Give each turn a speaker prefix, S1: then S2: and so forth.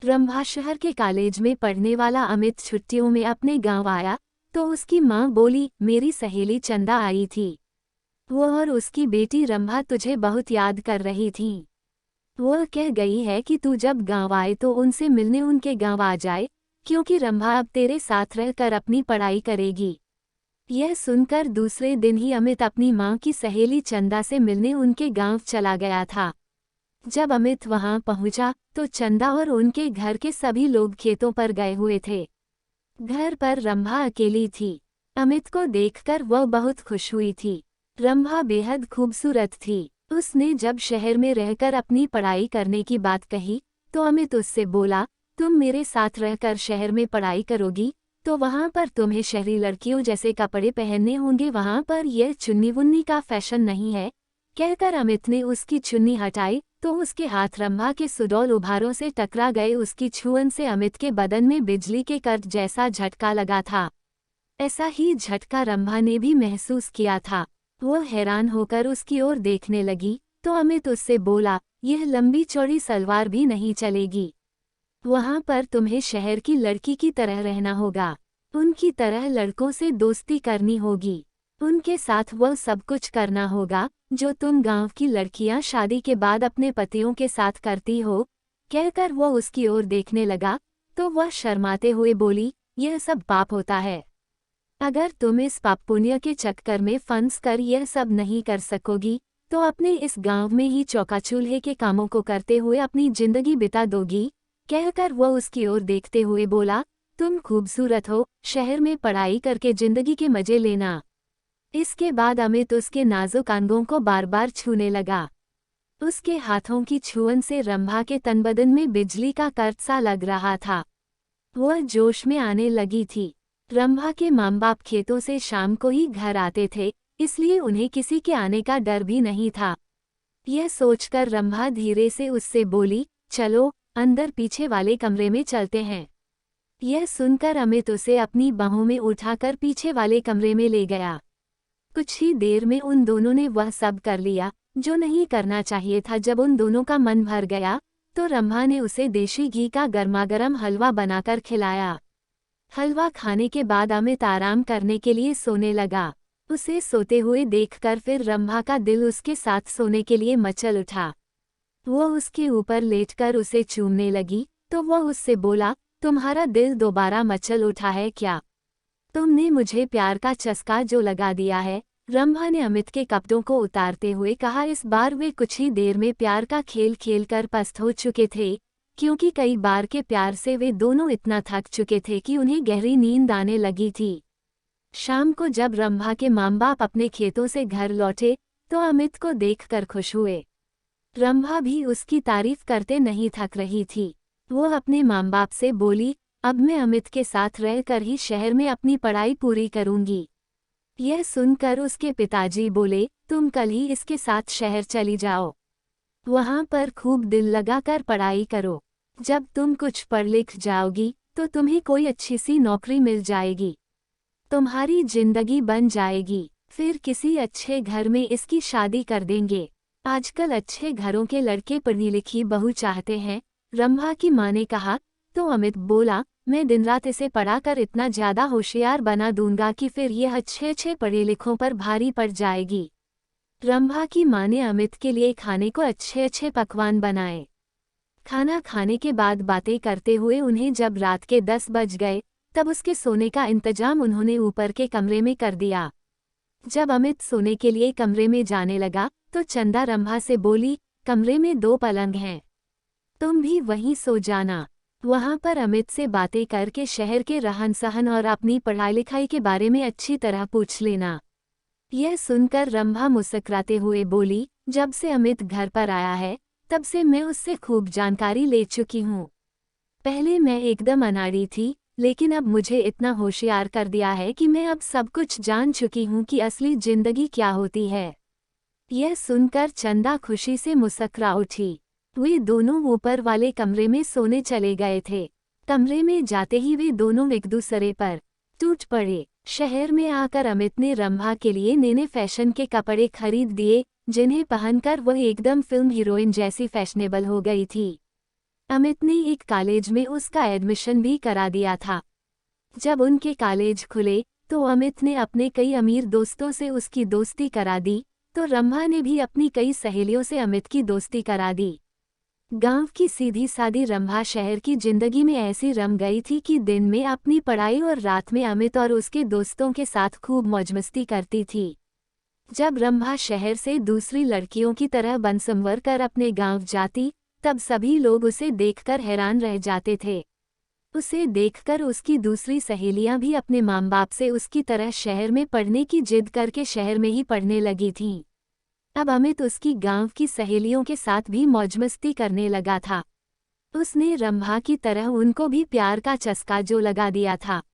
S1: रंभा शहर के कॉलेज में पढ़ने वाला अमित छुट्टियों में अपने गांव आया तो उसकी माँ बोली, मेरी सहेली चंदा आई थी। वो और उसकी बेटी रंभा तुझे बहुत याद कर रही थी। वो कह गई है कि तू जब गांव आए तो उनसे मिलने उनके गांव आ जाए, क्योंकि रंभा अब तेरे साथ रहकर अपनी पढ़ाई करेगी। यह सुनकर दूसरे दिन ही अमित अपनी माँ की सहेली चंदा से मिलने उनके गांव चला गया था। जब अमित वहां पहुंचा तो चंदा और उनके घर के सभी लोग खेतों पर गए हुए थे। घर पर रंभा अकेली थी। अमित को देखकर वह बहुत खुश हुई थी। रंभा बेहद खूबसूरत थी। उसने जब शहर में रहकर अपनी पढ़ाई करने की बात कही तो अमित उससे बोला, तुम मेरे साथ रहकर शहर में पढ़ाई करोगी तो वहां पर तुम्हें शहरी लड़कियों जैसे कपड़े पहनने होंगे, वहां पर यह चुन्नी वुन्नी का फैशन नहीं है। कहकर अमित ने उसकी चुन्नी हटाई तो उसके हाथ रंभा के सुडौल उभारों से टकरा गए। उसकी छुअन से अमित के बदन में बिजली के करंट जैसा झटका लगा था। ऐसा ही झटका रंभा ने भी महसूस किया था। वो हैरान होकर उसकी ओर देखने लगी तो अमित उससे बोला, यह लंबी चौड़ी सलवार भी नहीं चलेगी। वहां पर तुम्हें शहर की लड़की की तरह रहना होगा। उनकी तरह लड़कों से दोस्ती करनी होगी। उनके साथ वह सब कुछ करना होगा जो तुम गांव की लड़कियां शादी के बाद अपने पतियों के साथ करती हो। कहकर वह उसकी ओर देखने लगा तो वह शर्माते हुए बोली, यह सब पाप होता है। अगर तुम इस पाप पुण्य के चक्कर में फंस कर यह सब नहीं कर सकोगी तो अपने इस गांव में ही चौका चूल्हे के कामों को करते हुए अपनी जिंदगी बिता दोगी। कहकर वह उसकी ओर देखते हुए बोला, तुम खूबसूरत हो, शहर में पढ़ाई करके जिंदगी के मजे लेना। इसके बाद अमित उसके नाजुक अंगों को बार बार छूने लगा। उसके हाथों की छुअन से रंभा के तन बदन में बिजली का करंट सा लग रहा था। वह जोश में आने लगी थी। रंभा के माँ बाप खेतों से शाम को ही घर आते थे, इसलिए उन्हें किसी के आने का डर भी नहीं था। यह सोचकर रंभा धीरे से उससे बोली, चलो अंदर पीछे वाले कमरे में चलते हैं। यह सुनकर अमित उसे अपनी बाहों में उठाकर पीछे वाले कमरे में ले गया। कुछ ही देर में उन दोनों ने वह सब कर लिया जो नहीं करना चाहिए था। जब उन दोनों का मन भर गया तो रंभा ने उसे देशी घी का गर्मागर्म हलवा बनाकर खिलाया। हलवा खाने के बाद अमित आराम करने के लिए सोने लगा। उसे सोते हुए देखकर फिर रंभा का दिल उसके साथ सोने के लिए मचल उठा। वह उसके ऊपर लेटकर उसे चूमने लगी तो वह उससे बोला, तुम्हारा दिल दोबारा मचल उठा है क्या? तुमने मुझे प्यार का चस्का जो लगा दिया है। रंभा ने अमित के कपड़ों को उतारते हुए कहा। इस बार वे कुछ ही देर में प्यार का खेल खेलकर पस्त हो चुके थे, क्योंकि कई बार के प्यार से वे दोनों इतना थक चुके थे कि उन्हें गहरी नींद आने लगी थी। शाम को जब रंभा के माँ बाप अपने खेतों से घर लौटे तो अमित को देखकर खुश हुए। रंभा भी उसकी तारीफ करते नहीं थक रही थी। वो अपने माँ बाप से बोली, अब मैं अमित के साथ रहकर ही शहर में अपनी पढ़ाई पूरी करूंगी। यह सुनकर उसके पिताजी बोले, तुम कल ही इसके साथ शहर चली जाओ। वहां पर खूब दिल लगाकर पढ़ाई करो। जब तुम कुछ पढ़ लिख जाओगी तो तुम्हें कोई अच्छी सी नौकरी मिल जाएगी। तुम्हारी जिंदगी बन जाएगी। फिर किसी अच्छे घर में इसकी शादी कर देंगे। आजकल अच्छे घरों के लड़के पढ़ी लिखी बहू चाहते हैं। रंभा की माँ ने कहा। तो अमित बोला, मैं दिन रात इसे पढ़ाकर इतना ज्यादा होशियार बना दूंगा कि फिर यह अच्छे पढ़े लिखों पर भारी पड़ जाएगी। रंभा की माँ ने अमित के लिए खाने को अच्छे पकवान बनाए। खाना खाने के बाद बातें करते हुए उन्हें जब रात के 10 बज गए तब उसके सोने का इंतजाम उन्होंने ऊपर के कमरे में कर दिया। जब अमित सोने के लिए कमरे में जाने लगा तो चंदा रंभा से बोली, कमरे में 2 पलंग हैं, तुम भी वहीं सो जाना। वहां पर अमित से बातें करके शहर के रहन सहन और अपनी पढ़ाई लिखाई के बारे में अच्छी तरह पूछ लेना। यह सुनकर रंभा मुस्कुराते हुए बोली, जब से अमित घर पर आया है तब से मैं उससे खूब जानकारी ले चुकी हूँ। पहले मैं एकदम अनाड़ी थी, लेकिन अब मुझे इतना होशियार कर दिया है कि मैं अब सब कुछ जान चुकी हूँ कि असली जिंदगी क्या होती है। यह सुनकर चंदा खुशी से मुस्कुरा उठी। वे दोनों ऊपर वाले कमरे में सोने चले गए थे। कमरे में जाते ही वे दोनों एक दूसरे पर टूट पड़े। शहर में आकर अमित ने रंभा के लिए नए फैशन के कपड़े खरीद दिए, जिन्हें पहनकर वह एकदम फिल्म हीरोइन जैसी फैशनेबल हो गई थी। अमित ने एक कॉलेज में उसका एडमिशन भी करा दिया था। जब उनके कॉलेज खुले तो अमित ने अपने कई अमीर दोस्तों से उसकी दोस्ती करा दी, तो रंभा ने भी अपनी कई सहेलियों से अमित की दोस्ती करा दी। गांव की सीधी सादी रंभा शहर की जिंदगी में ऐसी रम गई थी कि दिन में अपनी पढ़ाई और रात में अमित और उसके दोस्तों के साथ खूब मौजमस्ती करती थी। जब रंभा शहर से दूसरी लड़कियों की तरह बनसंवर कर अपने गांव जाती, तब सभी लोग उसे देखकर हैरान रह जाते थे। उसे देखकर उसकी दूसरी सहेलियां भी अपने माँ बाप से उसकी तरह शहर में पढ़ने की जिद करके शहर में ही पढ़ने लगी थीं। अब अमित उसकी गांव की सहेलियों के साथ भी मौजमस्ती करने लगा था। उसने रंभा की तरह उनको भी प्यार का चस्का जो लगा दिया था।